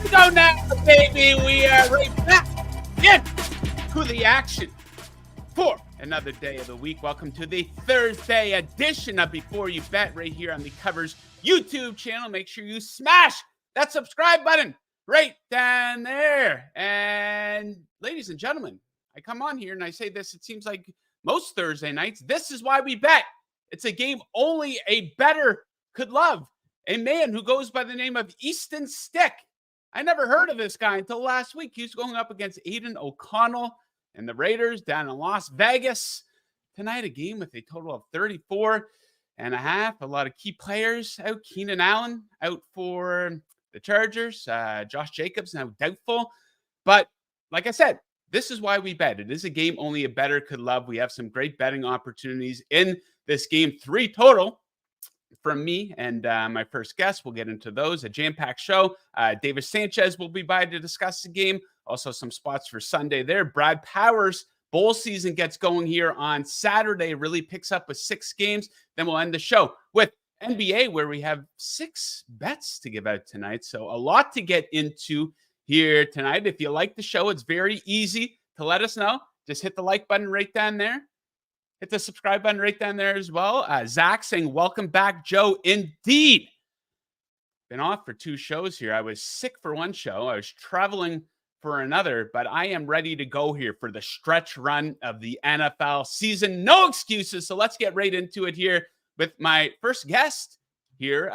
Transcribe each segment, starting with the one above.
go now, baby. We are right back in to the action for another day of the week. Welcome to the Thursday edition of Before You Bet right here on the Covers YouTube channel. Make sure you smash that subscribe button right down there. And ladies and gentlemen, I come on here and I say this, it seems like most Thursday nights, this is why we bet. It's a game only a bettor could love. A man who goes by the name of Easton Stick. I never heard of this guy until last week. He was going up against Aidan O'Connell and the Raiders down in Las Vegas. Tonight, a game with a total of 34 and a half. A lot of key players out. Keenan Allen out for the Chargers. Josh Jacobs now doubtful. But like I said, this is why we bet. It is a game only a bettor could love. We have some great betting opportunities in this game. 3 total from me and my first guest. We'll get into those. A jam-packed show. David Sanchez will be by to discuss the game. Also some spots for Sunday there. Brad Powers' bowl season gets going here on Saturday. Really picks up with 6 games. Then we'll end the show with NBA, where we have 6 bets to give out tonight. So a lot to get into here tonight. If you like the show, it's very easy to let us know. Just hit the like button right down there. Hit the subscribe button right down there as well. Zach saying, welcome back, Joe. Indeed. Been off for 2 shows here. I was sick for one show. I was traveling for another, but I am ready to go here for the stretch run of the NFL season. No excuses. So let's get right into it here with my first guest here,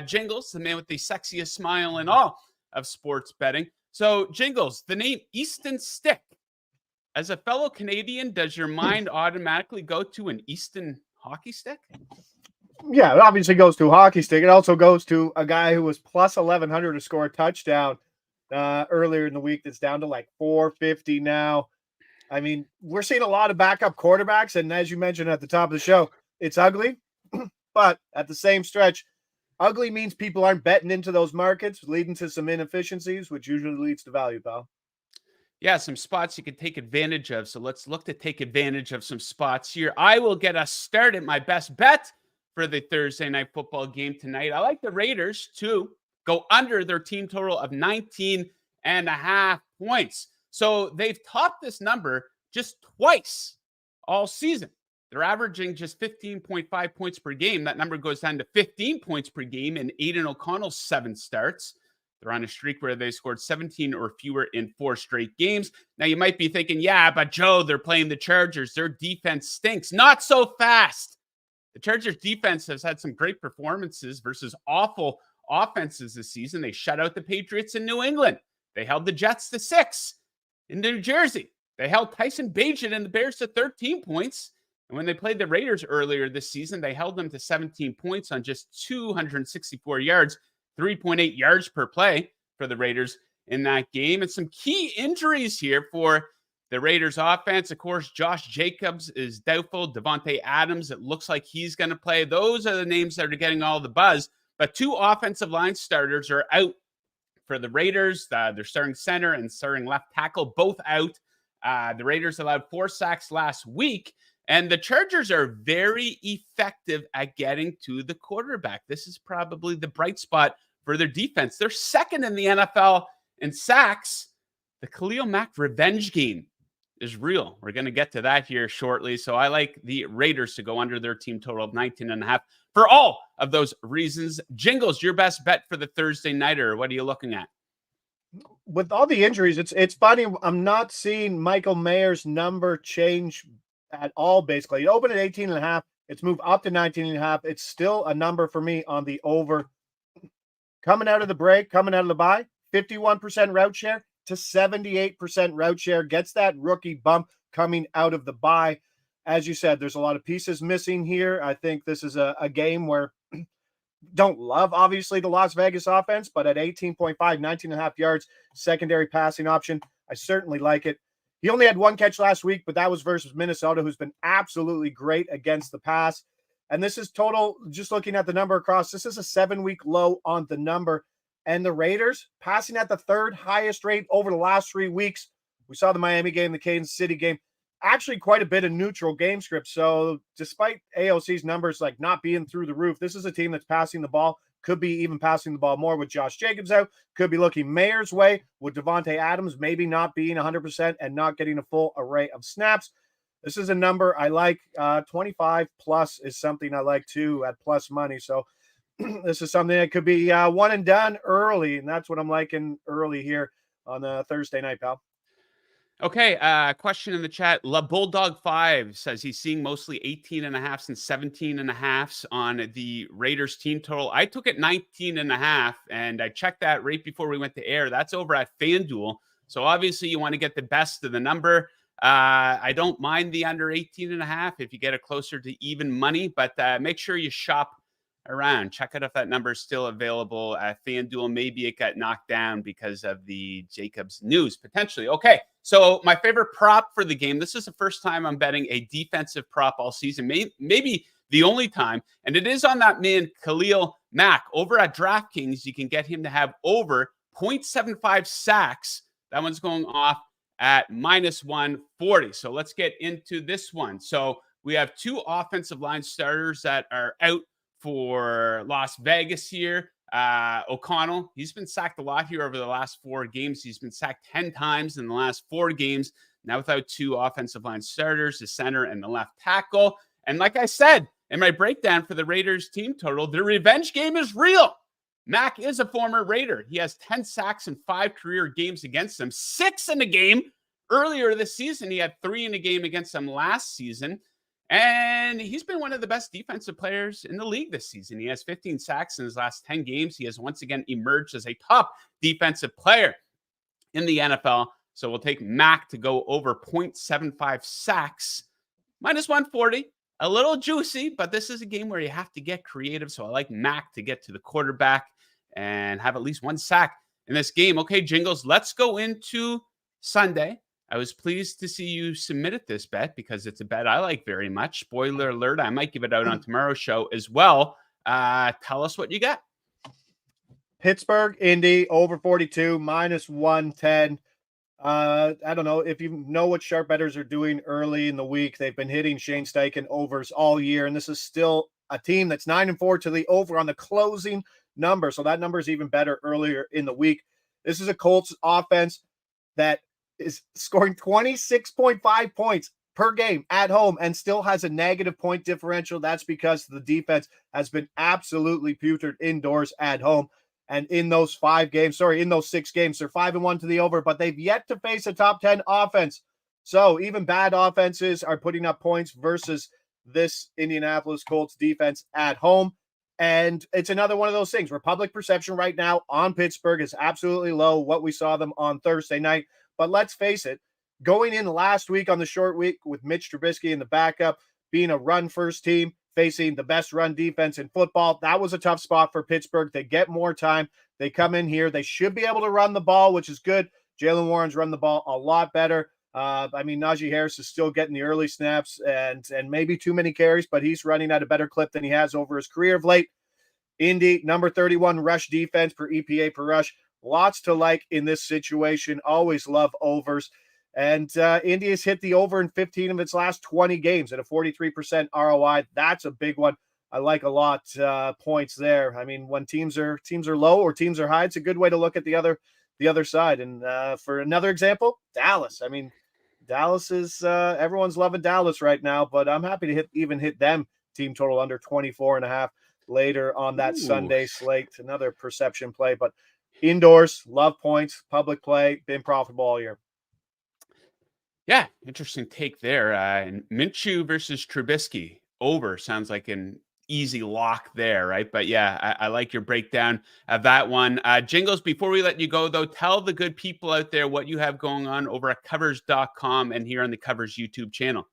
Jingles, the man with the sexiest smile in all of sports betting. So, Jingles, the name Easton Stick. As a fellow Canadian, does your mind automatically go to an Easton hockey stick? Yeah, it obviously goes to a hockey stick. It also goes to a guy who was plus 1,100 to score a touchdown earlier in the week. That's down to like 450 now. I mean, we're seeing a lot of backup quarterbacks, and as you mentioned at the top of the show, it's ugly. But at the same stretch, ugly means people aren't betting into those markets, leading to some inefficiencies, which usually leads to value, pal. Yeah, some spots you can take advantage of. So let's look to take advantage of some spots here. I will get us started. My best bet for the Thursday night football game tonight. I like the Raiders to go under their team total of 19.5 points. So they've topped this number just twice all season. They're averaging just 15.5 points per game. That number goes down to 15 points per game in Aidan O'Connell's 7 starts. They're on a streak where they scored 17 or fewer in 4 straight games. Now, you might be thinking, yeah, but Joe, they're playing the Chargers. Their defense stinks. Not so fast. The Chargers defense has had some great performances versus awful offenses this season. They shut out the Patriots in New England. They held the Jets to 6 in New Jersey. They held Tyson Bagent and the Bears to 13 points. And when they played the Raiders earlier this season, they held them to 17 points on just 264 yards. 3.8 yards per play for the Raiders in that game. And some key injuries here for the Raiders offense. Of course, Josh Jacobs is doubtful. Devontae Adams, it looks like he's going to play. Those are the names that are getting all the buzz. But 2 offensive line starters are out for the Raiders. Their starting center and starting left tackle, both out. The Raiders allowed 4 sacks last week. And the Chargers are very effective at getting to the quarterback. This is probably the bright spot for their defense. They're second in the NFL in sacks. The Khalil Mack revenge game is real. We're going to get to that here shortly. So I like the Raiders to go under their team total of 19.5 for all of those reasons. Jingles, your best bet for the Thursday nighter. What are you looking at? With all the injuries, it's funny. I'm not seeing Michael Mayer's number change at all, basically. It opened at 18.5. It's moved up to 19.5. It's still a number for me on the over. Coming out of the break, coming out of the bye, 51% route share to 78% route share. Gets that rookie bump coming out of the bye. As you said, there's a lot of pieces missing here. I think this is a game where don't love, obviously, the Las Vegas offense, but at 18.5, 19.5 yards, secondary passing option, I certainly like it. He only had 1 catch last week, but that was versus Minnesota, who's been absolutely great against the pass. And this is total, just looking at the number across, this is a 7-week low on the number. And the Raiders passing at the 3rd highest rate over the last 3 weeks. We saw the Miami game, the Kansas City game, actually quite a bit of neutral game script. So despite AOC's numbers like not being through the roof, this is a team that's passing the ball Could be even passing the ball more with Josh Jacobs out. Could be looking Mayer's way with Devontae Adams maybe not being 100% and not getting a full array of snaps. This is a number I like. 25 plus is something I like too at plus money. So this is something that could be one and done early, and that's what I'm liking early here on the Thursday night, pal. Okay, question in the chat. La Bulldog 5 says he's seeing mostly 18 and a half and 17 and a halves on the Raiders team total. I took it 19 and a half, and I checked that right before we went to air. That's over at FanDuel. So obviously you want to get the best of the number. I don't mind the under 18 and a half if you get it closer to even money, but make sure you shop around. Check out if that number is still available at FanDuel. Maybe it got knocked down because of the Jacobs news, potentially. Okay, so my favorite prop for the game. This is the first time I'm betting a defensive prop all season, maybe the only time, and it is on that man, Khalil Mack. Over at DraftKings, you can get him to have over 0.75 sacks. That one's going off at minus 140. So let's get into this one. So we have two offensive line starters that are out for Las Vegas here. O'Connell, he's been sacked a lot here over the last 4 games. He's been sacked 10 times in the last 4 games. Now without two offensive line starters, the center and the left tackle. And like I said in my breakdown for the Raiders team total, the revenge game is real. Mack is a former Raider. He has 10 sacks in 5 career games against them, 6 in a game earlier this season. He had 3 in a game against them last season. And he's been one of the best defensive players in the league this season. He has 15 sacks in his last 10 games. He has once again emerged as a top defensive player in the NFL. So we'll take Mack to go over 0.75 sacks, minus 140. A little juicy, but this is a game where you have to get creative. So I like Mack to get to the quarterback and have at least 1 sack in this game. Okay, Jingles, let's go into Sunday. I was pleased to see you submitted this bet because it's a bet I like very much. Spoiler alert, I might give it out on tomorrow's show as well. Tell us what you got. Pittsburgh, Indy, over 42, minus 110. I don't know if you know what sharp bettors are doing early in the week. They've been hitting Shane Steichen overs all year, and this is still a team that's 9-4 to the over on the closing number. So that number is even better earlier in the week. This is a Colts offense that is scoring 26.5 points per game at home and still has a negative point differential. That's because the defense has been absolutely putrid indoors at home. And in those 6 games, they're 5-1 to the over, but they've yet to face a top 10 offense. So even bad offenses are putting up points versus this Indianapolis Colts defense at home. And it's another one of those things where public perception right now on Pittsburgh is absolutely low, what we saw them on Thursday night. But let's face it, going in last week on the short week with Mitch Trubisky in the backup, being a run-first team, facing the best run defense in football, that was a tough spot for Pittsburgh. They get more time. They come in here. They should be able to run the ball, which is good. Jalen Warren's run the ball a lot better. Najee Harris is still getting the early snaps and maybe too many carries, but he's running at a better clip than he has over his career of late. Indy, number 31 rush defense per EPA per rush. Lots to like in this situation. Always love overs. And Indy has hit the over in 15 of its last 20 games at a 43% ROI. That's a big one. I like a lot points there. I mean, when teams are low or teams are high, it's a good way to look at the other side. And for another example, Dallas. I mean, Dallas is everyone's loving Dallas right now, but I'm happy to hit them team total under 24.5 later on that Sunday slate. Another perception play, but indoors, love points, public play, been profitable all year. Yeah, interesting take there. And Minshew versus Trubisky over sounds like an easy lock there, right? But yeah, I like your breakdown of that one. Jingles, before we let you go, though, tell the good people out there what you have going on over at covers.com and here on the Covers YouTube channel.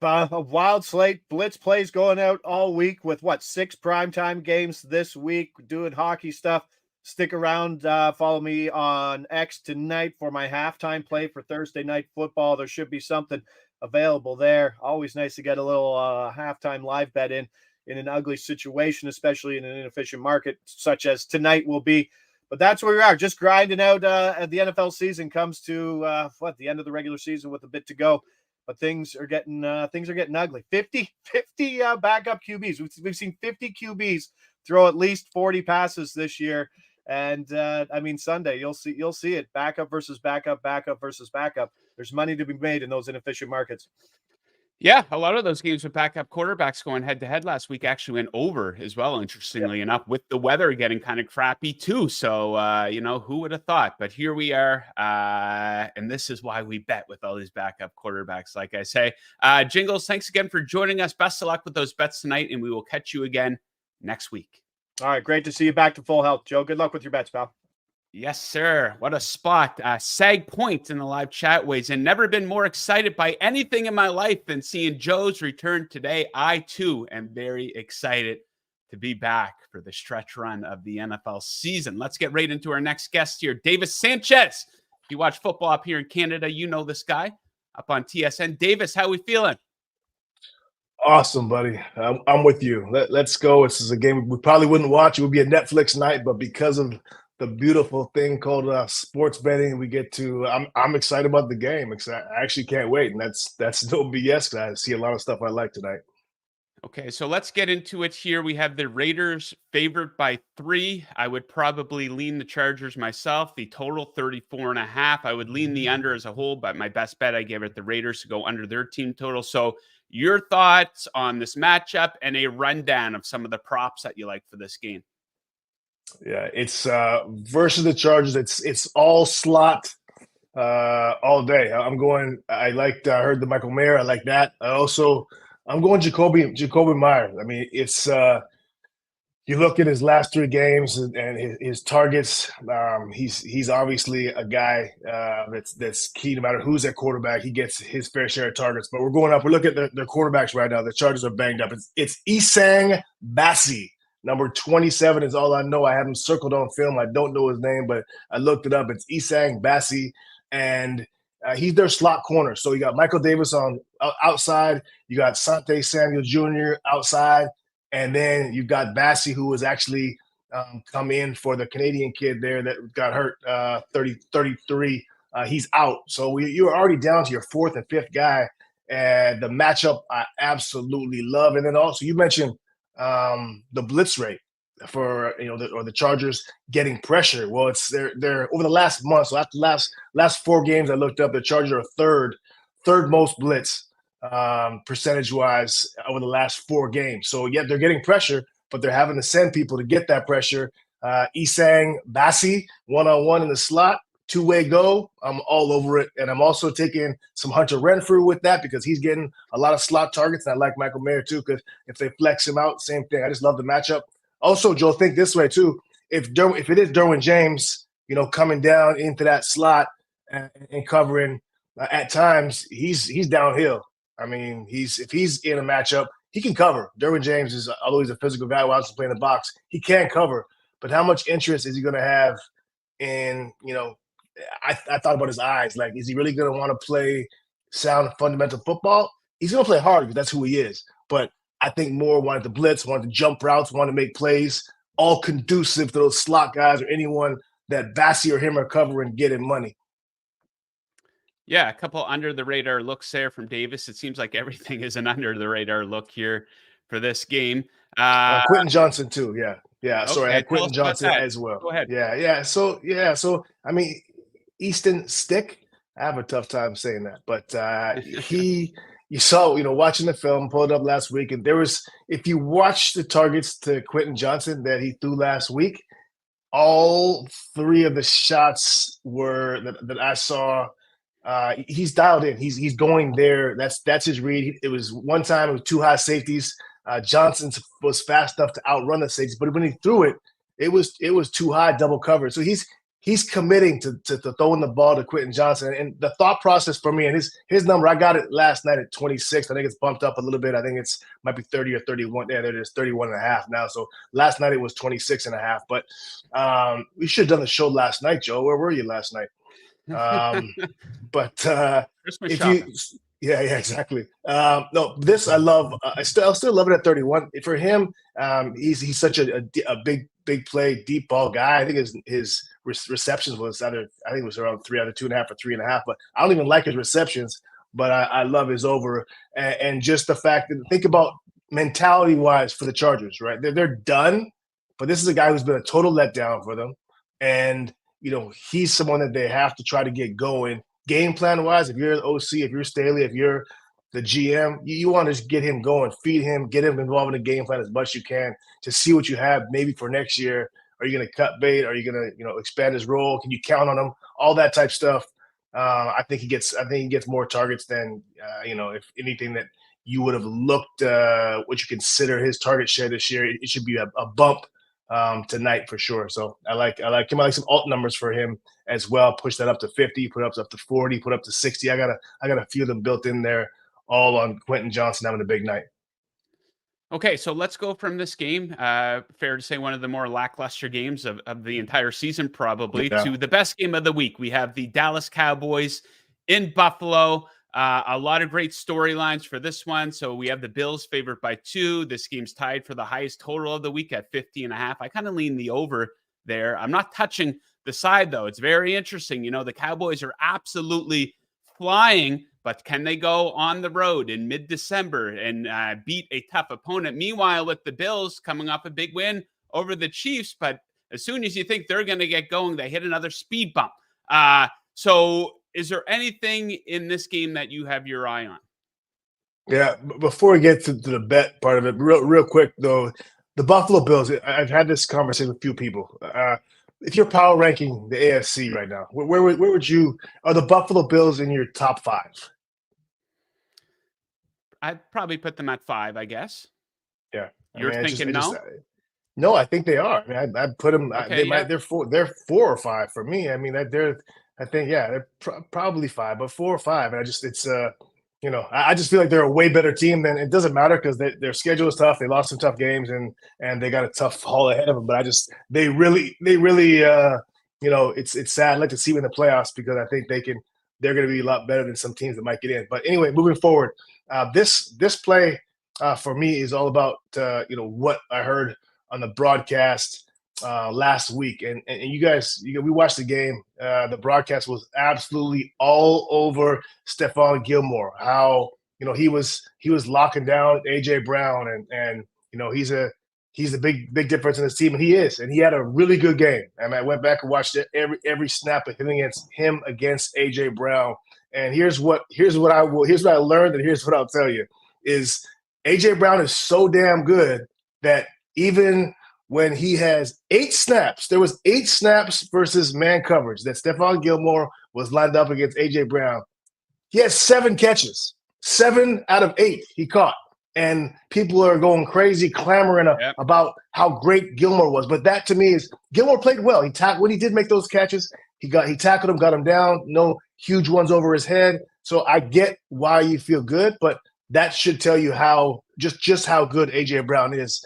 A wild slate. Blitz plays going out all week with 6 primetime games this week, doing hockey stuff. Stick around. Follow me on X tonight for my halftime play for Thursday night football. There should be something available there. Always nice to get a little halftime live bet in an ugly situation, especially in an inefficient market such as tonight will be. But that's where we are, just grinding out as the NFL season comes to the end of the regular season with a bit to go. But things are getting ugly. 50 backup QBs. We've seen 50 QBs throw at least 40 passes this year. And I mean, Sunday you'll see it, backup versus backup, backup versus backup. There's money to be made in those inefficient markets. Yeah, a lot of those games with backup quarterbacks going head to head last week actually went over as well, interestingly enough, with the weather getting kind of crappy too. So, who would have thought? But here we are. And this is why we bet with all these backup quarterbacks, like I say. Jingles, thanks again for joining us. Best of luck with those bets tonight, and we will catch you again next week. All right, great to see you back to full health, Joe. Good luck with your bets, pal. Yes, sir. What a spot. Sag Point in the live chat ways, and never been more excited by anything in my life than seeing Joe's return today. I, too, am very excited to be back for the stretch run of the NFL season. Let's get right into our next guest here, Davis Sanchez. If you watch football up here in Canada, you know this guy up on TSN. Davis, how we feeling? Awesome, buddy. I'm with you. Let's go. This is a game we probably wouldn't watch. It would be a Netflix night, but because of the beautiful thing called sports betting, we get to. I'm excited about the game. I actually can't wait, and that's no BS because I see a lot of stuff I like tonight. Okay, so let's get into it here. We have the Raiders favored by 3. I would probably lean the Chargers myself. The total 34.5. I would lean the under as a whole, but my best bet I gave it the Raiders to go under their team total. So your thoughts on this matchup and a rundown of some of the props that you like for this game? Yeah, it's versus the Chargers. It's all slot all day. I heard the Michael Mayer. I like that. I'm going Jacoby Myers. I mean, it's you look at his last 3 games and his targets. He's obviously a guy that's key. No matter who's at quarterback, he gets his fair share of targets. But we're going up. We're looking at the quarterbacks right now. The Chargers are banged up. It's Essang Bassey. Number 27 is all I know. I have him circled on film. I don't know his name, but I looked it up. It's Essang Bassey, and he's their slot corner. So you got Michael Davis on outside. You got Sante Samuel Jr. outside. And then you got Bassey, who was actually come in for the Canadian kid there that got hurt 33. He's out. So you're already down to your 4th and 5th guy. And the matchup I absolutely love. And then also you mentioned the blitz rate for the Chargers getting pressure. Well, they're over the last month. So after last 4 games I looked up, the Chargers are third most blitz percentage wise over the last 4 games. So yeah, they're getting pressure, but they're having to send people to get that pressure. Essang Bassey, 1-on-1 in the slot, 2-way go. I'm all over it. And I'm also taking some Hunter Renfrew with that because he's getting a lot of slot targets. And I like Michael Mayer too, because if they flex him out, same thing. I just love the matchup. Also, Joe, think this way too. If it is Derwin James, coming down into that slot and covering at times, he's downhill. I mean, if he's in a matchup, he can cover. Derwin James although he's a physical guy who also playing the box, he can cover. But how much interest is he going to have in, I thought about his eyes. Like, is he really going to want to play sound fundamental football? He's going to play hard because that's who he is. But I think more wanted to blitz, wanted to jump routes, wanted to make plays, all conducive to those slot guys or anyone that Bassey or him are covering, getting money. Yeah, a couple under the radar looks there from Davis. It seems like everything is an under the radar look here for this game. Quentin Johnson too. Yeah. Okay, Sorry, I had Quentin Johnson as well. Go ahead. Yeah. So I mean, Easton Stick. I have a tough time saying that, but you saw, watching the film, pulled it up last week, and if you watch the targets to Quentin Johnson that he threw last week, all 3 of the shots that I saw. He's dialed in. He's going there. That's his read. It was one time it was 2 high safeties. Johnson was fast enough to outrun the safeties, but when he threw it, it was too high, double covered. So he's committing to throwing the ball to Quentin Johnson. And the thought process for me, and his number, I got it last night at 26. I think it's bumped up a little bit. I think it's might be 30 or 31. Yeah, there it is, 31.5 now. So last night it was 26.5. But we should have done the show last night, Joe. Where were you last night? But exactly. No, this I love. I still love it at 31. For him, he's such a big play, deep ball guy. I think his receptions was either around 3 out of 2.5 or 3.5. But I don't even like his receptions. But I love his over and just the fact that think about mentality wise for the Chargers, right? They're done. but this is a guy who's been a total letdown for them. And, he's someone that they have to try to get going. Game plan wise, if you're the OC, if you're Staley, if you're the GM, you want to just get him going, feed him, get him involved in the game plan as much as you can to see what you have maybe for next year. Are you going to cut bait? Are you going to, expand his role? Can you count on him? All that type stuff. I think he gets more targets than if anything that you would have looked what you consider his target share this year. It should be a bump tonight for sure. So I like him. I like some alt numbers for him as well. Push that up to 50, put up to 40, put up to 60. I got a few of them built in there, all on Quentin Johnson having a big night. Okay, so let's go from this game, fair to say one of the more lackluster games of the entire season probably, to the best game of the week. We have the Dallas Cowboys in Buffalo. A lot of great storylines for this one. So we have the Bills favored by 2. This game's tied for the highest total of the week at 50.5. I kind of lean the over there. I'm not touching the side, though. It's very interesting. The Cowboys are absolutely flying, but can they go on the road in mid-December and beat a tough opponent? Meanwhile, with the Bills coming off a big win over the Chiefs, but as soon as you think they're going to get going, they hit another speed bump. So is there anything in this game that you have your eye on? Yeah, before we get to the bet part of it, real quick, though, the Buffalo Bills, I've had this conversation with a few people. If you're power ranking the AFC right now, where would you – are the Buffalo Bills in your top 5? I'd probably put them at 5, I guess. Yeah. You're thinking no? No, I think they are. I mean, I'd put them okay, they're 4 or 5 for me. I mean, they're probably 5, but 4 or 5. And I just I just feel like they're a way better team than – it doesn't matter because their schedule is tough. They lost some tough games and they got a tough haul ahead of them. But they really it's sad. I'd like to see them in the playoffs because I think they're going to be a lot better than some teams that might get in. But anyway, moving forward, this play for me is all about what I heard on the broadcast last week, and you guys, we watched the game. The broadcast was absolutely all over Stephon Gilmore. How he was locking down AJ Brown, and he's the big difference in his team, and he had a really good game. I mean, I went back and watched it every snap of him against AJ Brown. And here's what I learned, and here's what I'll tell you is AJ Brown is so damn good that even when he has 8 snaps, there was 8 snaps versus man coverage that Stephon Gilmore was lined up against AJ Brown. He has 7 catches, 7 out of 8 he caught. And people are going crazy, clamoring about how great Gilmore was. But that to me is Gilmore played well. When he did make those catches, he tackled him, got him down. No huge ones over his head. So I get why you feel good, but that should tell you how just how good AJ Brown is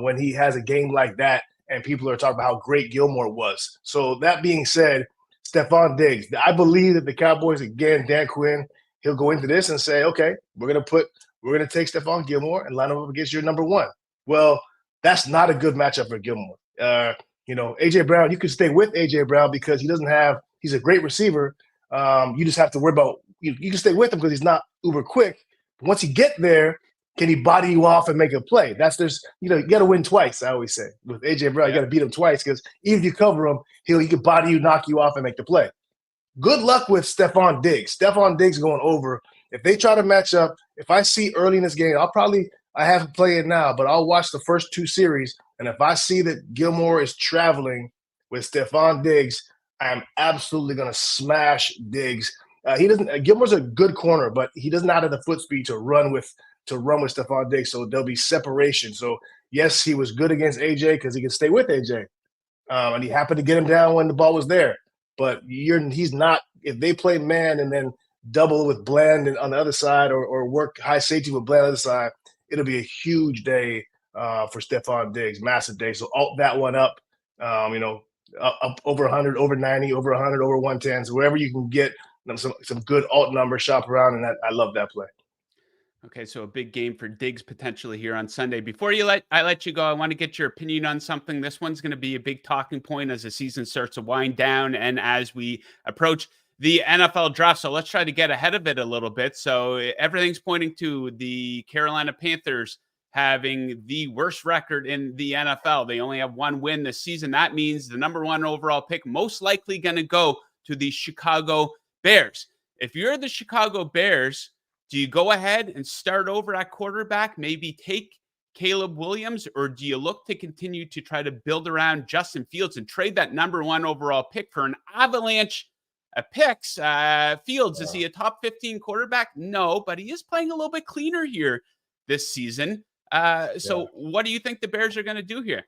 when he has a game like that, and people are talking about how great Gilmore was. So that being said, Stephon Diggs, I believe that the Cowboys, again, Dan Quinn, he'll go into this and say, okay, we're going to take Stephon Gilmore and line him up against your number 1. Well, that's not a good matchup for Gilmore. AJ Brown, you could stay with AJ Brown because he's a great receiver. You just have to worry about you can stay with him because he's not uber quick. But once you get there, can he body you off and make a play? You got to win twice, I always say. With AJ Brown, you got to beat him twice because even if you cover him, he can body you, knock you off, and make the play. Good luck with Stephon Diggs. Stephon Diggs going over. If they try to match up, if I see early in this game, I have to play it now, but I'll watch the first 2 series. And if I see that Gilmore is traveling with Stephon Diggs, I am absolutely going to smash Diggs. Gilmore's a good corner, but he does not have the foot speed to run with Stephon Diggs. So there'll be separation. So yes, he was good against AJ because he can stay with AJ. And he happened to get him down when the ball was there. But he's not, if they play man and then double with Bland on the other side or work high safety with Bland on the other side, it'll be a huge day for Stephon Diggs, massive day. So alt that one up, up over 100, over 90, over 100, over 110. So wherever you can get some good alt numbers, shop around, and I love that play. Okay, so a big game for Diggs potentially here on Sunday. Before I let you go, I want to get your opinion on something. This one's going to be a big talking point as the season starts to wind down and as we approach the NFL draft. So let's try to get ahead of it a little bit. So everything's pointing to the Carolina Panthers having the worst record in the NFL. They only have one win this season. That means the number one overall pick most likely going to go to the Chicago Bears. If you're the Chicago Bears, do you go ahead and start over at quarterback, maybe take Caleb Williams, or do you look to continue to try to build around Justin Fields and trade that number one overall pick for an avalanche of picks? Fields, is he a top 15 quarterback? No, but he is playing a little bit cleaner here this season. So what do you think the Bears are going to do here?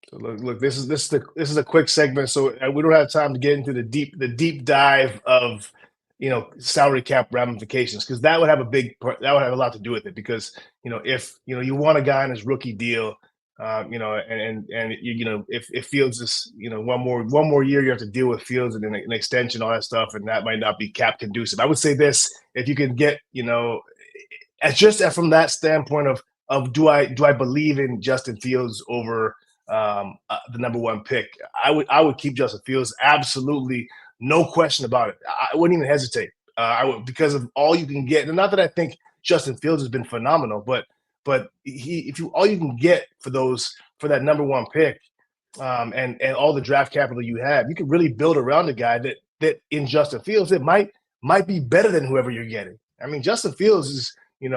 So look, this is a quick segment, so we don't have time to get into the deep dive of salary cap ramifications, because that would have a lot to do with it. Because if you want a guy on his rookie deal, if Fields is one more year, you have to deal with Fields and an extension, all that stuff, and that might not be cap conducive. I would say this: if you can get from that standpoint of do I believe in Justin Fields over the number one pick, I would keep Justin Fields, absolutely. No question about it. I wouldn't even hesitate. I would, because of all you can get. And not that I think Justin Fields has been phenomenal, but all you can get for that number one pick, and all the draft capital you have, you can really build around a guy that in Justin Fields that might be better than whoever you're getting. I mean, Justin Fields is he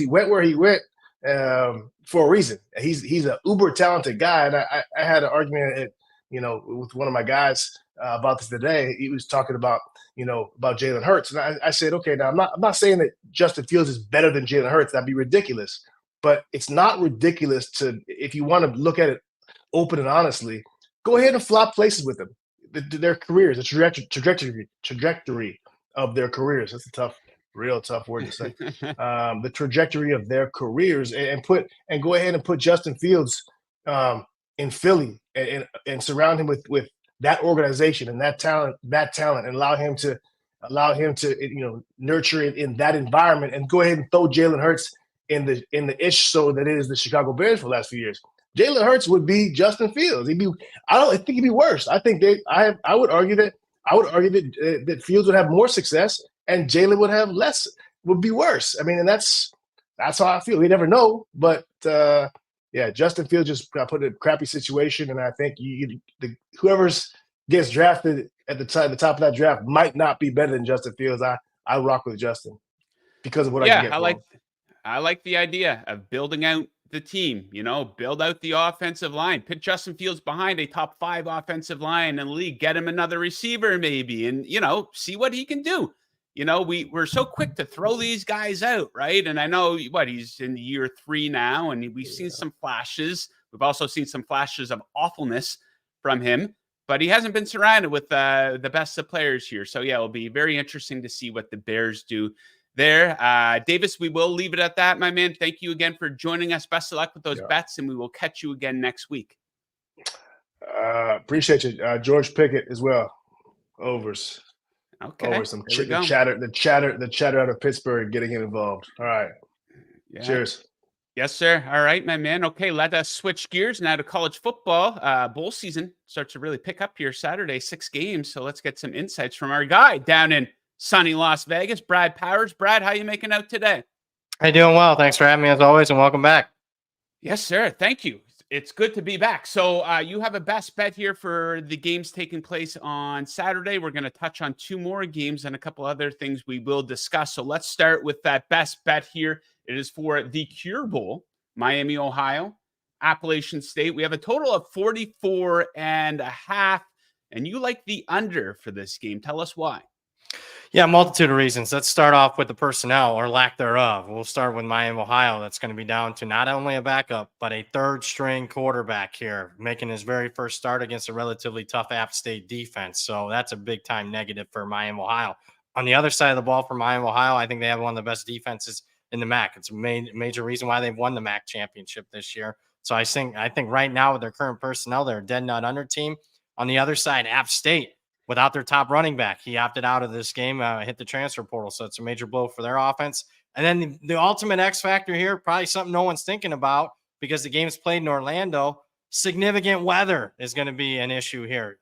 went where he went for a reason. He's an uber talented guy, and I had an argument with one of my guys about this today. He was talking about Jalen Hurts, and I said, okay, now I'm not saying that Justin Fields is better than Jalen Hurts. That'd be ridiculous. But it's not ridiculous if you want to look at it open and honestly, go ahead and flop places with them. Their careers, the trajectory of their careers. That's a real tough word to say. The trajectory of their careers, and go ahead and put Justin Fields in Philly and surround him with that organization and that talent, and allow him to nurture it in that environment, and go ahead and throw Jalen Hurts in the ish so that it is the Chicago Bears for the last few years. Jalen Hurts would be Justin Fields. I think he'd be worse. I think I would argue that Fields would have more success and Jalen would be worse. I mean, and that's how I feel. We never know, but Justin Fields just got put in a crappy situation, and I think whoever gets drafted at the top of that draft might not be better than Justin Fields. I rock with Justin because of what I can get. I like the idea of building out the team. Build out the offensive line. Put Justin Fields behind a top 5 offensive line in the league. Get him another receiver maybe, and see what he can do. We're so quick to throw these guys out, right? And I know he's in year 3 now, and we've seen some flashes. We've also seen some flashes of awfulness from him, but he hasn't been surrounded with the best of players here. So it'll be very interesting to see what the Bears do there. Davis, we will leave it at that, my man. Thank you again for joining us. Best of luck with those bets, and we will catch you again next week. Appreciate you. George Pickett as well. Overs. Okay. Over the chatter out of Pittsburgh getting him involved. All right. Yeah. Cheers. Yes, sir. All right, my man. Okay, let us switch gears now to college football. Bowl season starts to really pick up here Saturday, 6 games. So let's get some insights from our guy down in sunny Las Vegas, Brad Powers. Brad, how you making out today? Hey, doing well. Thanks for having me as always, and welcome back. Yes, sir. Thank you. It's good to be back. So you have a best bet here for the games taking place on Saturday. We're going to touch on 2 more games and a couple other things we will discuss. So let's start with that best bet here. It is for the Cure Bowl, Miami, Ohio, Appalachian State. We have a total of 44.5, and you like the under for this game. Tell us why. Yeah, multitude of reasons. Let's start off with the personnel or lack thereof. We'll start with Miami, Ohio. That's going to be down to not only a backup, but a third-string quarterback here, making his very first start against a relatively tough App State defense. So that's a big-time negative for Miami, Ohio. On the other side of the ball for Miami, Ohio, I think they have one of the best defenses in the MAC. It's a major reason why they've won the MAC championship this year. So I think right now with their current personnel, they're a dead nut under team. On the other side, App State, without their top running back, he opted out of this game, hit the transfer portal. So it's a major blow for their offense. And then the ultimate X factor here, probably something no one's thinking about because the game's played in Orlando. Significant weather is going to be an issue here.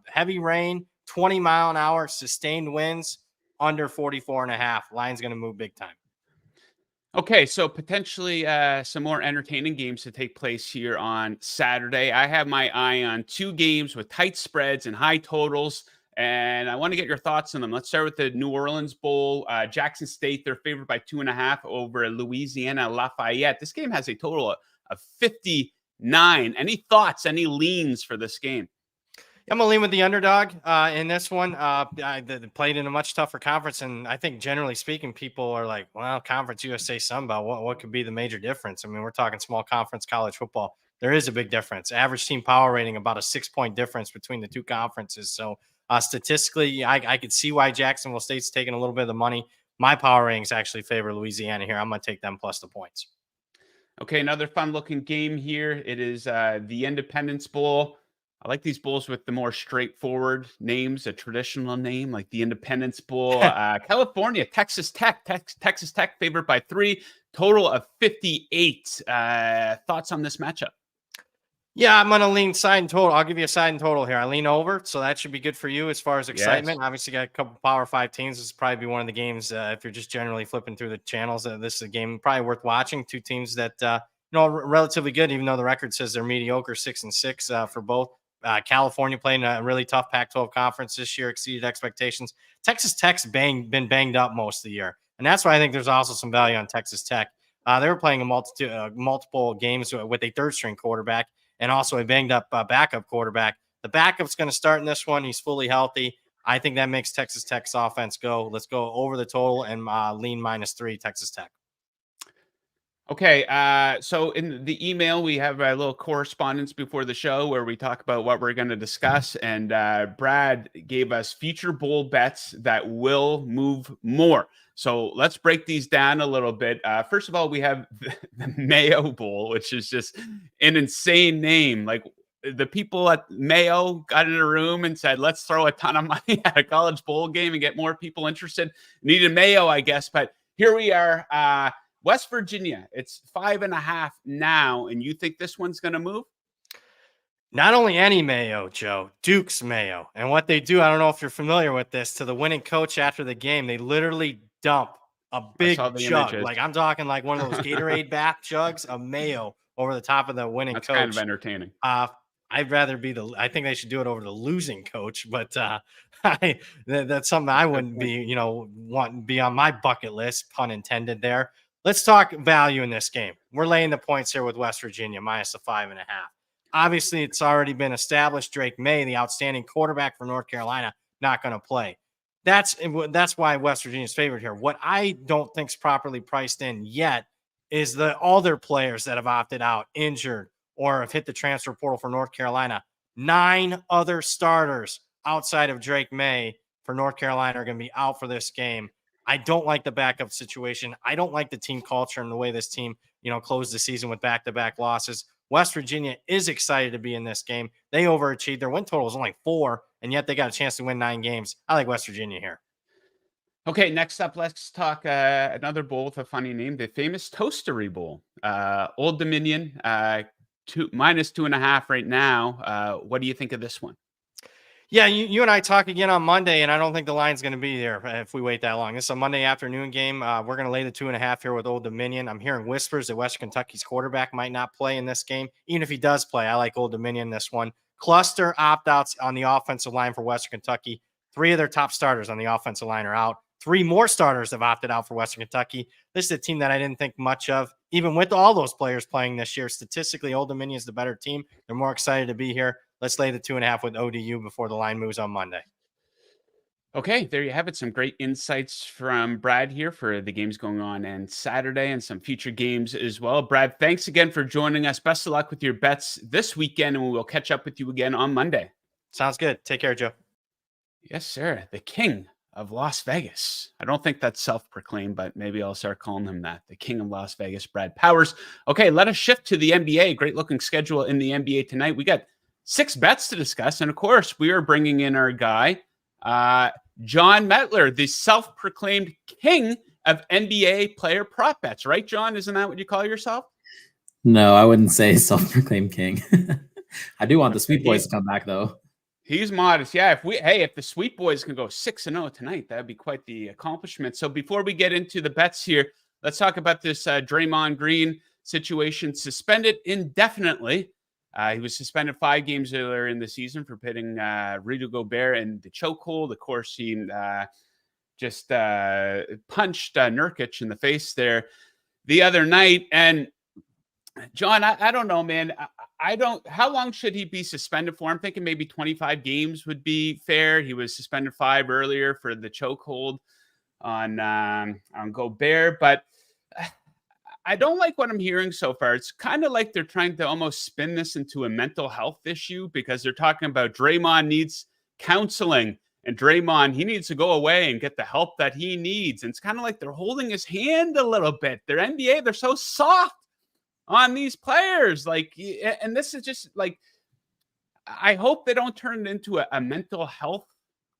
Heavy rain, 20-mile-an-hour, sustained winds, under 44.5. Line's going to move big time. Okay, so potentially some more entertaining games to take place here on Saturday. I have my eye on two games with tight spreads and high totals, and I want to get your thoughts on them. Let's start with the New Orleans Bowl. Jackson State, they're favored by 2.5 over Louisiana Lafayette. This game has a total of 59. Any thoughts, any leans for this game? I'm going to lean with the underdog in this one. They played in a much tougher conference, and I think generally speaking, people are like, well, Conference USA Sun Belt, what could be the major difference? I mean, we're talking small conference college football. There is a big difference. Average team power rating, about a 6-point difference between the two conferences. So statistically, I could see why Jacksonville State's taking a little bit of the money. My power ratings actually favor Louisiana here. I'm going to take them plus the points. Okay, another fun-looking game here. It is the Independence Bowl. I like these bowls with the more straightforward names, a traditional name like the Independence Bowl. California, Texas Tech. Texas Tech favored by 3, total of 58. Thoughts on this matchup? Yeah, I'm going to lean side and total. I'll give you a side and total here. I lean over, so that should be good for you as far as excitement. Yes. Obviously, got a couple Power 5 teams. This is probably be one of the games, if you're just generally flipping through the channels, this is a game probably worth watching. Two teams that, relatively good, even though the record says they're mediocre, 6-6 for both. California playing a really tough Pac-12 conference this year, exceeded expectations. Texas Tech's been banged up most of the year, and that's why I think there's also some value on Texas Tech. They were playing multiple games with a third-string quarterback and also a banged-up backup quarterback. The backup's going to start in this one. He's fully healthy. I think that makes Texas Tech's offense go. Let's go over the total and lean -3 Texas Tech. Okay, so in the email, we have a little correspondence before the show where we talk about what we're going to discuss. And Brad gave us future bowl bets that will move more. So let's break these down a little bit. First of all, we have the Mayo Bowl, which is just an insane name. Like the people at Mayo got in a room and said, let's throw a ton of money at a college bowl game and get more people interested. Needed Mayo, I guess. But here we are. West Virginia, it's 5.5 now, and you think this one's going to move? Not only any Mayo, Joe, Duke's Mayo. And what they do, I don't know if you're familiar with this, to the winning coach after the game, they literally dump a big jug. Like I'm talking like one of those Gatorade bath jugs of Mayo over the top of the winning coach. That's kind of entertaining. I'd rather be I think they should do it over the losing coach, but that's something I wouldn't be, wanting to be on my bucket list, pun intended there. Let's talk value in this game. We're laying the points here with West Virginia -5.5. Obviously, it's already been established. Drake May, the outstanding quarterback for North Carolina, not going to play. That's why West Virginia's favored here. What I don't think's properly priced in yet is all their players that have opted out, injured, or have hit the transfer portal for North Carolina. 9 other starters outside of Drake May for North Carolina are going to be out for this game. I don't like the backup situation. I don't like the team culture and the way this team, closed the season with back-to-back losses. West Virginia is excited to be in this game. They overachieved. Their win total is only 4, and yet they got a chance to win 9 games. I like West Virginia here. Okay, next up, let's talk another bowl with a funny name, the famous Toastery Bowl. Old Dominion, -2.5 right now. What do you think of this one? Yeah, you and I talk again on Monday, and I don't think the line's going to be there if we wait that long. This is a Monday afternoon game. We're going to lay the 2.5 here with Old Dominion. I'm hearing whispers that Western Kentucky's quarterback might not play in this game. Even if he does play, I like Old Dominion in this one. Cluster opt-outs on the offensive line for Western Kentucky. 3 of their top starters on the offensive line are out. 3 more starters have opted out for Western Kentucky. This is a team that I didn't think much of. Even with all those players playing this year, statistically, Old Dominion is the better team. They're more excited to be here. Let's lay the 2.5 with ODU before the line moves on Monday. Okay, there you have it. Some great insights from Brad here for the games going on and Saturday and some future games as well. Brad, thanks again for joining us. Best of luck with your bets this weekend, and we will catch up with you again on Monday. Sounds good. Take care, Joe. Yes, sir. The king of Las Vegas. I don't think that's self-proclaimed, but maybe I'll start calling him that. The king of Las Vegas, Brad Powers. Okay, let us shift to the NBA. Great looking schedule in the NBA tonight. We got 6 bets to discuss. And of course, we are bringing in our guy, Jon Metler, the self-proclaimed king of NBA player prop bets. Right, John? Isn't that what you call yourself? No, I wouldn't say self-proclaimed king. I do want the Sweet Boys to come back, though. He's modest. Yeah, if the Sweet Boys can go 6-0 tonight, that'd be quite the accomplishment. So before we get into the bets here, let's talk about this Draymond Green situation. Suspended indefinitely. He was suspended 5 games earlier in the season for pitting Rudy Gobert in the chokehold. Of course, he just punched Nurkic in the face there the other night. And John, I don't know, man. I don't. How long should he be suspended for? I'm thinking maybe 25 games would be fair. He was suspended 5 earlier for the chokehold on Gobert, but I don't like what I'm hearing so far. It's kind of like they're trying to almost spin this into a mental health issue because they're talking about Draymond needs counseling and Draymond, he needs to go away and get the help that he needs. And it's kind of like they're holding his hand a little bit. They're NBA, they're so soft on these players. Like, and this is just like, I hope they don't turn it into a mental health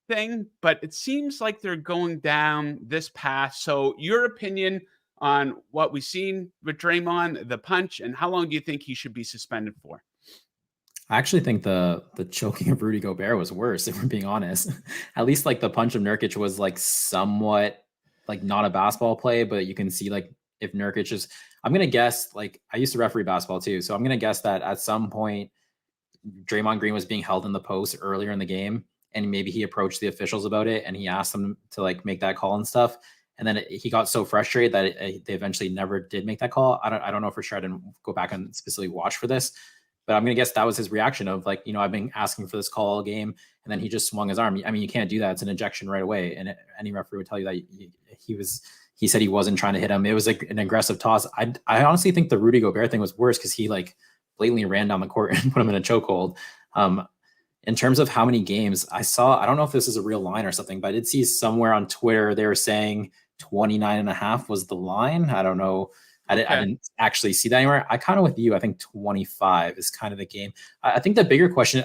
thing, but it seems like they're going down this path. So your opinion on what we've seen with Draymond, the punch, and how long do you think he should be suspended for? I actually think the choking of Rudy Gobert was worse, if we're being honest. At least like the punch of Nurkic was like somewhat like not a basketball play, but you can see like if Nurkic is, I'm going to guess, like I used to referee basketball too. So I'm going to guess that at some point Draymond Green was being held in the post earlier in the game and maybe he approached the officials about it and he asked them to like make that call and stuff. And then he got so frustrated that they eventually never did make that call. I don't know for sure. I didn't go back and specifically watch for this. But I'm going to guess that was his reaction of like, you know, I've been asking for this call all game. And then he just swung his arm. I mean, you can't do that. It's an ejection right away. And any referee would tell you that he said he wasn't trying to hit him. It was like an aggressive toss. I honestly think the Rudy Gobert thing was worse because he like blatantly ran down the court and put him in a chokehold. In terms of how many games I don't know if this is a real line or something, but I did see somewhere on Twitter, they were saying 29.5 was the line. I don't know. I didn't actually see that anywhere. I kind of with you. I think 25 is kind of the game. I think the bigger question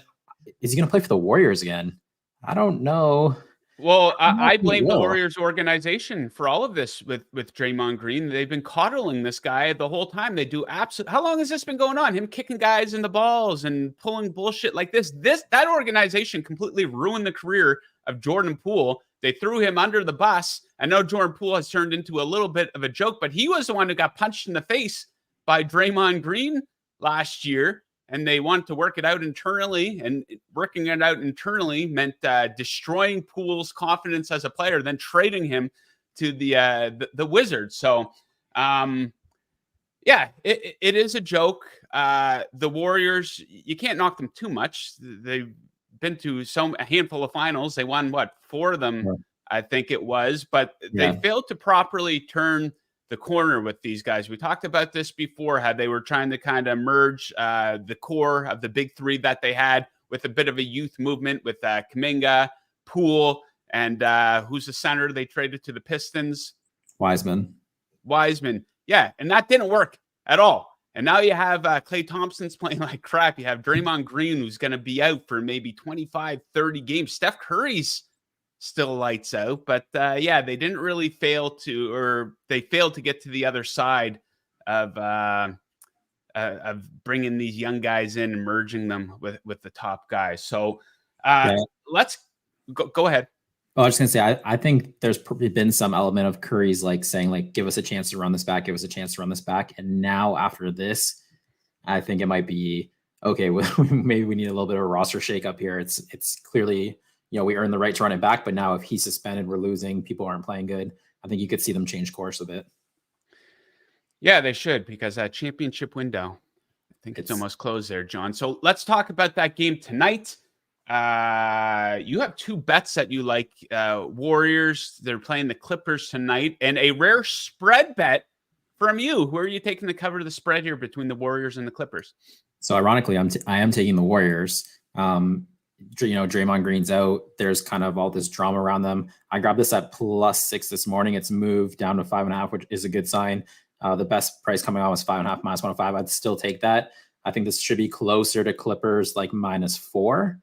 is he going to play for the Warriors again? I don't know. Well, I blame the Warriors organization for all of this with Draymond Green. They've been coddling this guy the whole time. They do absolute. How long has this been going on? Him kicking guys in the balls and pulling bullshit like this. That organization completely ruined the career of Jordan Poole. They threw him under the bus. I know Jordan Poole has turned into a little bit of a joke, but he was the one who got punched in the face by Draymond Green last year. And they wanted to work it out internally, and working it out internally meant destroying Poole's confidence as a player, then trading him to the Wizards. So, yeah, it is a joke. The Warriors, you can't knock them too much. They've been to a handful of finals. They won 4 of them, I think it was, but they failed to properly turn the corner with these guys. We talked about this before, how they were trying to kind of merge the core of the big 3 that they had with a bit of a youth movement with Kuminga, Poole, and who's the center they traded to the Pistons? Wiseman. Yeah, and that didn't work at all. And now you have Klay Thompson's playing like crap. You have Draymond Green, who's going to be out for maybe 25, 30 games. Steph Curry's still lights out, but yeah, they didn't really failed to get to the other side of bringing these young guys in and merging them with the top guys. So let's go ahead. Oh, I was just gonna say, I think there's probably been some element of Curry's like saying like, give us a chance to run this back, and now after this, I think it might be okay. Well, maybe we need a little bit of a roster shakeup here. It's clearly, you know, we earned the right to run it back, but now if he's suspended, we're losing. People aren't playing good. I think you could see them change course a bit. Yeah, they should, because that championship window, I think it's almost closed there, John. So let's talk about that game tonight. You have 2 bets that you like. Warriors, they're playing the Clippers tonight, and a rare spread bet from you. Who are you taking to cover the spread here between the Warriors and the Clippers? So ironically, I am taking the Warriors. You know, Draymond Green's out. There's kind of all this drama around them. I grabbed this at +6 this morning. It's moved down to 5.5, which is a good sign. The best price coming out was 5.5 -105. I'd still take that. I think this should be closer to Clippers like -4.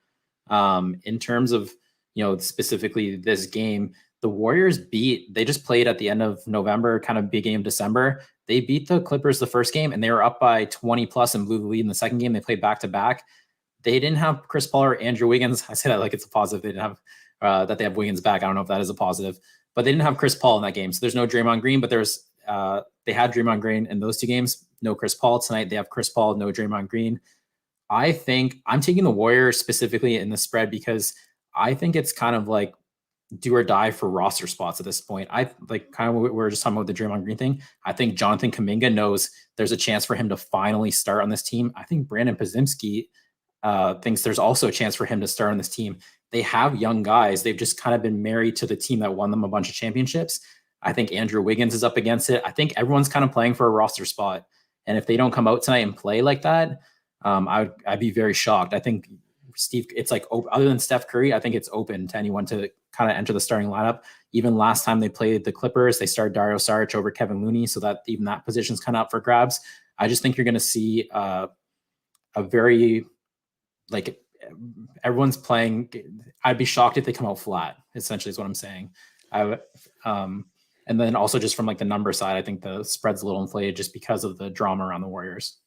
In terms of, you know, specifically this game, the Warriors they just played at the end of November, kind of big game December. They beat the Clippers the first game and they were up by 20+ and blew the lead in the second game. They played back-to-back. They didn't have Chris Paul or Andrew Wiggins. I say that like it's a positive. They didn't have that they have Wiggins back. I don't know if that is a positive, but they didn't have Chris Paul in that game. So there's no Draymond Green, but there's they had Draymond Green in those 2 games. No Chris Paul tonight. They have Chris Paul, no Draymond Green. I think I'm taking the Warriors specifically in the spread because I think it's kind of like do or die for roster spots at this point. I like kind of what we were just talking about the Draymond Green thing. I think Jonathan Kuminga knows there's a chance for him to finally start on this team. I think Brandon Podziemski thinks there's also a chance for him to start on this team. They have young guys. They've just kind of been married to the team that won them a bunch of championships. I think Andrew Wiggins is up against it. I think everyone's kind of playing for a roster spot. And if they don't come out tonight and play like that, I'd be very shocked. I think Steve, it's like other than Steph Curry, I think it's open to anyone to kind of enter the starting lineup. Even last time they played the Clippers, they started Dario Saric over Kevin Looney, so that even that position's kind of up for grabs. I just think you're going to see a very like everyone's playing. I'd be shocked if they come out flat. Essentially, is what I'm saying. And then also just from like the number side, I think the spread's a little inflated just because of the drama around the Warriors.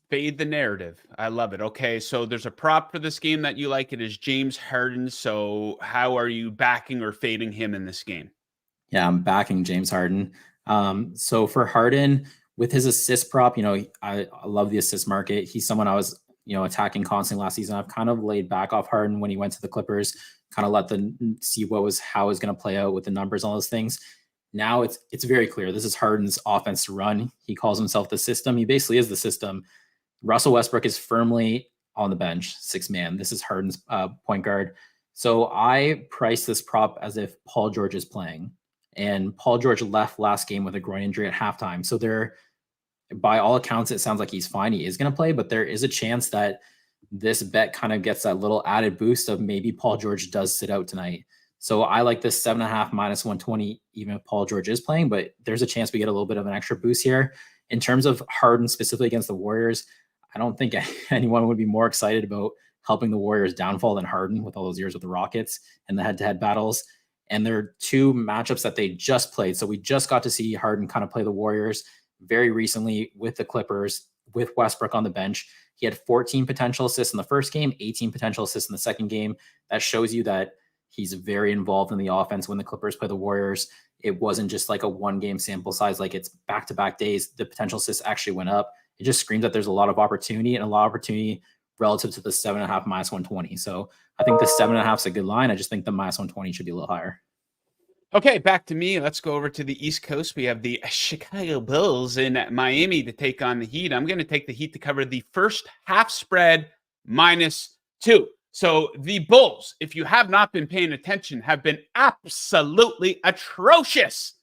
Fade the narrative. I love it. Okay, so there's a prop for this game that you like. It is James Harden. So how are you backing or fading him in this game? Yeah, I'm backing James Harden. So for Harden, with his assist prop, I love the assist market. He's someone I was, attacking constantly last season. I've kind of laid back off Harden when he went to the Clippers, kind of let them see how it was going to play out with the numbers, all those things. Now it's very clear. This is Harden's offense to run. He calls himself the system. He basically is the system. Russell Westbrook is firmly on the bench, 6-man. This is Harden's point guard. So I price this prop as if Paul George is playing. And Paul George left last game with a groin injury at halftime. So by all accounts, it sounds like he's fine. He is going to play, but there is a chance that this bet kind of gets that little added boost of maybe Paul George does sit out tonight. So I like this 7.5 minus 120, even if Paul George is playing, but there's a chance we get a little bit of an extra boost here. In terms of Harden specifically against the Warriors, I don't think anyone would be more excited about helping the Warriors downfall than Harden with all those years with the Rockets and the head-to-head battles. And there are 2 matchups that they just played. So we just got to see Harden kind of play the Warriors very recently with the Clippers, with Westbrook on the bench. He had 14 potential assists in the first game, 18 potential assists in the second game. That shows you that he's very involved in the offense when the Clippers play the Warriors. It wasn't just like a 1-game sample size, like it's back-to-back days. The potential assists actually went up. It just screams that there's a lot of opportunity relative to the 7.5 minus 120. So I think the 7.5 is a good line. I just think the minus 120 should be a little higher. Okay, back to me. Let's go over to the East Coast. We have the Chicago Bulls in Miami to take on the Heat. I'm going to take the Heat to cover the first half spread -2. So the Bulls, if you have not been paying attention, have been absolutely atrocious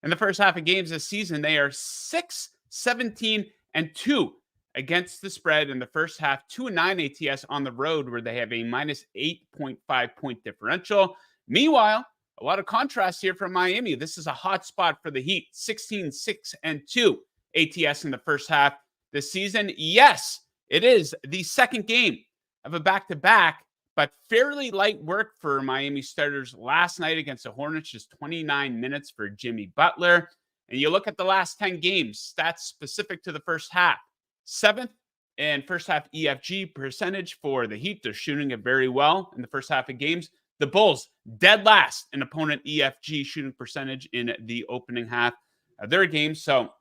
in the first half of games this season. They are 6-17-2 against the spread in the first half, 2-9 ATS on the road, where they have a -8.5 point differential. Meanwhile, a lot of contrast here from Miami. This is a hot spot for the Heat, 16-6-2 ATS in the first half this season. Yes, it is the second game of a back-to-back, but fairly light work for Miami starters last night against the Hornets, just 29 minutes for Jimmy Butler. And you look at the last 10 games, stats specific to the first half. 7th in first half EFG percentage for the Heat. They're shooting it very well in the first half of games. The Bulls, dead last in opponent EFG shooting percentage in the opening half of their game. So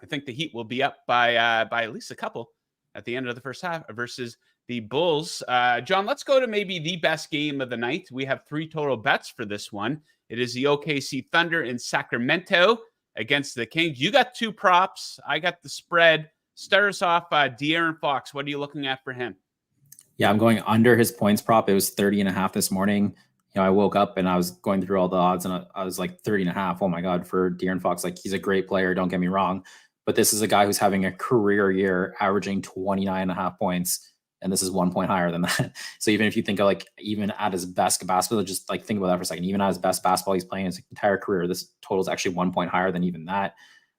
I think the Heat will be up by at least a couple at the end of the first half versus the Bulls. John, let's go to maybe the best game of the night. We have 3 total bets for this one. It is the OKC Thunder in Sacramento against the Kings. You got 2 props. I got the spread. Start us off, De'Aaron Fox. What are you looking at for him? Yeah, I'm going under his points prop. It was 30.5 this morning. I woke up and I was going through all the odds and I was like 30.5. Oh my God, for De'Aaron Fox. Like, he's a great player. Don't get me wrong. But this is a guy who's having a career year averaging 29.5 points. And this is 1 point higher than that. So even if you think of like, even at his best basketball, just like think about that for a second. Even at his best basketball he's playing his entire career, this total is actually 1 point higher than even that.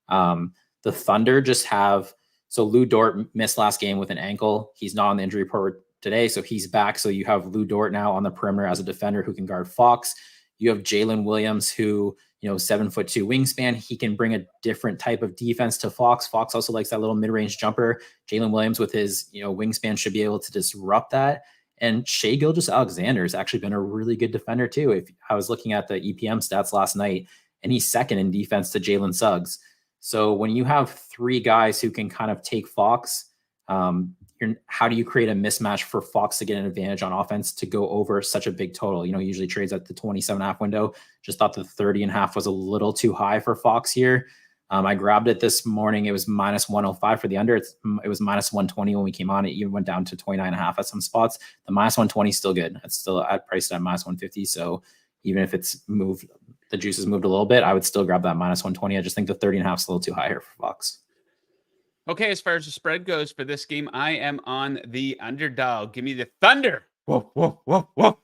The Thunder just have, so Lou Dort missed last game with an ankle. He's not on the injury report today, so he's back. So you have Lou Dort now on the perimeter as a defender who can guard Fox. You have Jalen Williams, who, 7'2" wingspan. He can bring a different type of defense to Fox. Fox also likes that little mid-range jumper. Jalen Williams with his, wingspan should be able to disrupt that. And Shai Gilgeous-Alexander has actually been a really good defender too. If I was looking at the EPM stats last night, and he's second in defense to Jalen Suggs. So when you have three guys who can kind of take Fox, how do you create a mismatch for Fox to get an advantage on offense to go over such a big total? He usually trades at the 27.5 window. Just thought the 30.5 was a little too high for Fox here. I grabbed it this morning. It was minus 105 for the under. It was minus 120 when we came on. It even went down to 29.5 at some spots. The minus 120 is still good. It's still priced at minus 150. So even if it's moved, the juice has moved a little bit, I would still grab that minus 120. I just think the 30.5 is a little too high here for Fox. Okay, as far as the spread goes for this game, I am on the underdog. Give me the Thunder. Whoa, whoa, whoa, whoa.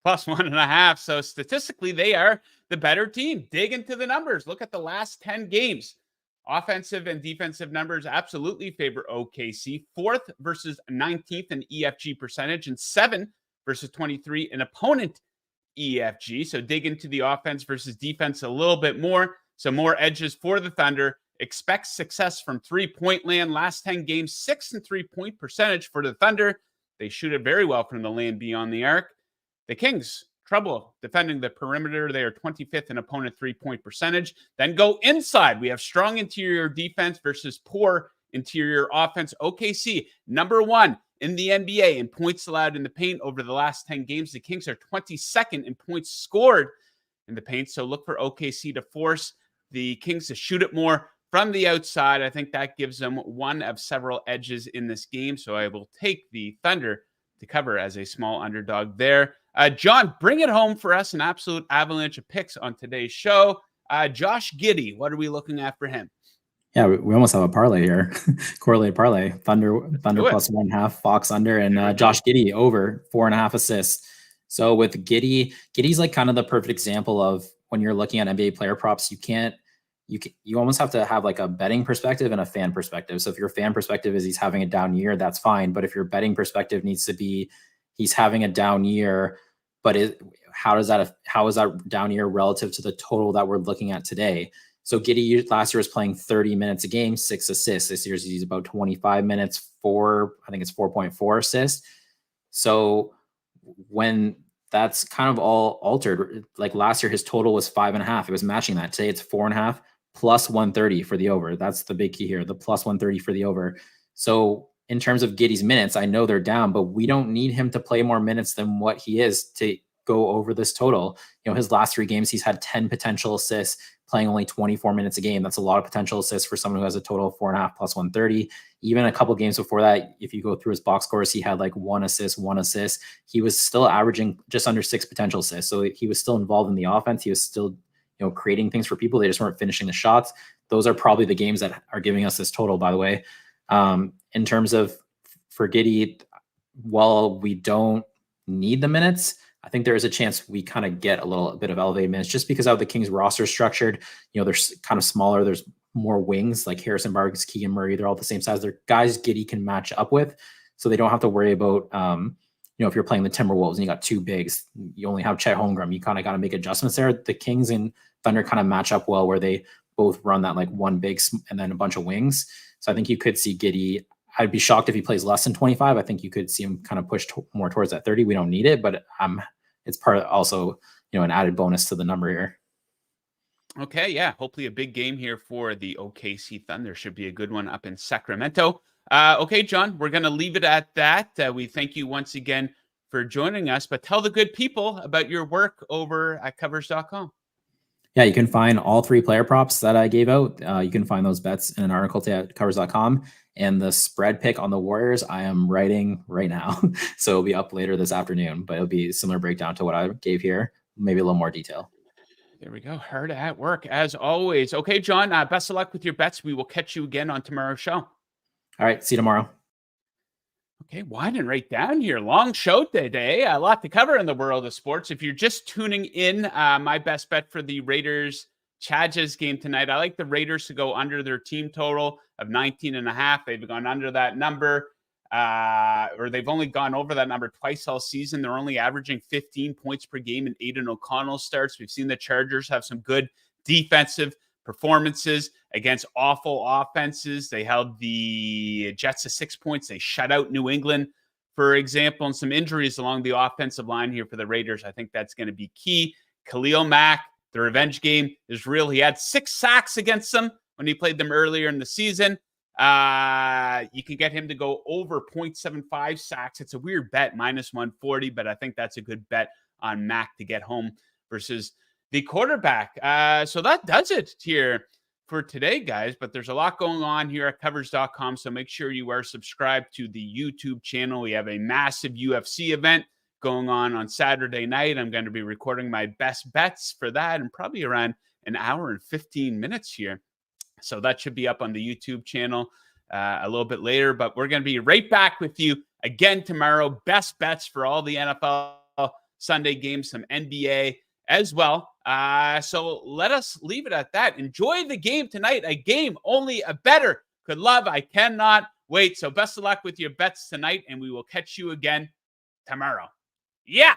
Plus 1.5. So statistically, they are the better team. Dig into the numbers. Look at the last 10 games. Offensive and defensive numbers absolutely favor OKC. 4th versus 19th in EFG percentage and 7 versus 23 in opponent EFG. So dig into the offense versus defense a little bit more. So more edges for the Thunder. Expect success from three-point land. Last 10 games, 6 and 3-point percentage for the Thunder. They shoot it very well from the land beyond the arc. The Kings, trouble defending the perimeter. They are 25th in opponent 3-point percentage. Then go inside. We have strong interior defense versus poor interior offense. OKC, number 1 in the NBA in points allowed in the paint over the last 10 games. The Kings are 22nd in points scored in the paint. So look for OKC to force the Kings to shoot it more from the outside. I think that gives them one of several edges in this game. So I will take the Thunder to cover as a small underdog there. John, bring it home for us. An absolute avalanche of picks on today's show. Josh Giddey, what are we looking at for him? Yeah, we almost have a parlay here. Correlated parlay. Thunder plus 1.5, Fox under, and Josh Giddey over 4.5 assists. So with Giddey's like kind of the perfect example of when you're looking at NBA player props, you almost have to have like a betting perspective and a fan perspective. So if your fan perspective is he's having a down year, that's fine. But if your betting perspective needs to be he's having a down year, but how is that down year relative to the total that we're looking at today? So Giddey last year was playing 30 minutes a game, 6 assists. This year he's about 25 minutes, 4.4 assists. So when that's kind of all altered, like last year his total was 5.5. It was matching that. Today it's 4.5 plus 130 for the over. That's the big key here, the plus 130 for the over. So in terms of Giddey's minutes, I know they're down, but we don't need him to play more minutes than what he is to go over this total. His last 3 games, he's had 10 potential assists, playing only 24 minutes a game. That's a lot of potential assists for someone who has a total of 4.5 plus 130. Even a couple games before that, if you go through his box scores, he had like 1 assist. He was still averaging just under 6 potential assists. So he was still involved in the offense. He was still, creating things for people. They just weren't finishing the shots. Those are probably the games that are giving us this total, by the way. In terms of for Giddey, while we don't need the minutes, I think there is a chance we kind of get a little bit of elevated minutes just because of the Kings roster structured. They're kind of smaller. There's more wings like Harrison Barnes, Keegan Murray. They're all the same size. They're guys Giddey can match up with. So they don't have to worry about, if you're playing the Timberwolves and you got 2 bigs, you only have Chet Holmgren. You kind of got to make adjustments there. The Kings and Thunder kind of match up well where they both run that like 1 big and then a bunch of wings. So I think you could see Giddey. I'd be shocked if he plays less than 25. I think you could see him kind of push more towards that 30. We don't need it, but it's part of also, an added bonus to the number here. Okay, yeah. Hopefully a big game here for the OKC Thunder. Should be a good one up in Sacramento. Okay, John, we're going to leave it at that. We thank you once again for joining us, but tell the good people about your work over at covers.com. Yeah, you can find all 3 player props that I gave out. You can find those bets in an article at covers.com. And the spread pick on the Warriors, I am writing right now. So it'll be up later this afternoon, but it'll be a similar breakdown to what I gave here, maybe a little more detail. There we go. Hard at work, as always. Okay, John, best of luck with your bets. We will catch you again on tomorrow's show. All right, see you tomorrow. Okay, winding right down here. Long show today. A lot to cover in the world of sports. If you're just tuning in, my best bet for the Raiders Chargers game tonight, I like the Raiders to go under their team total of 19.5. They've gone under that number, or they've only gone over that number twice all season. They're only averaging 15 points per game in Aiden O'Connell starts. We've seen the Chargers have some good defensive performances against awful offenses. They held the Jets to 6 points. They shut out New England, for example, and some injuries along the offensive line here for the Raiders. I think that's going to be key. Khalil Mack, The revenge game is real. He had 6 sacks against them when he played them earlier in the season. You can get him to go over 0.75 sacks. It's a weird bet, minus 140, but I think that's a good bet on Mac to get home versus the quarterback. So that does it here for today, guys. But there's a lot going on here at covers.com. So make sure you are subscribed to the YouTube channel. We have a massive UFC event going on Saturday night. I'm going to be recording my best bets for that in probably around an hour and 15 minutes here. So that should be up on the YouTube channel a little bit later. But we're going to be right back with you again tomorrow. Best bets for all the NFL Sunday games, some NBA as well. So let us leave it at that. Enjoy the game tonight. A game only a better could love. I cannot wait. So best of luck with your bets tonight, and we will catch you again tomorrow. Yeah.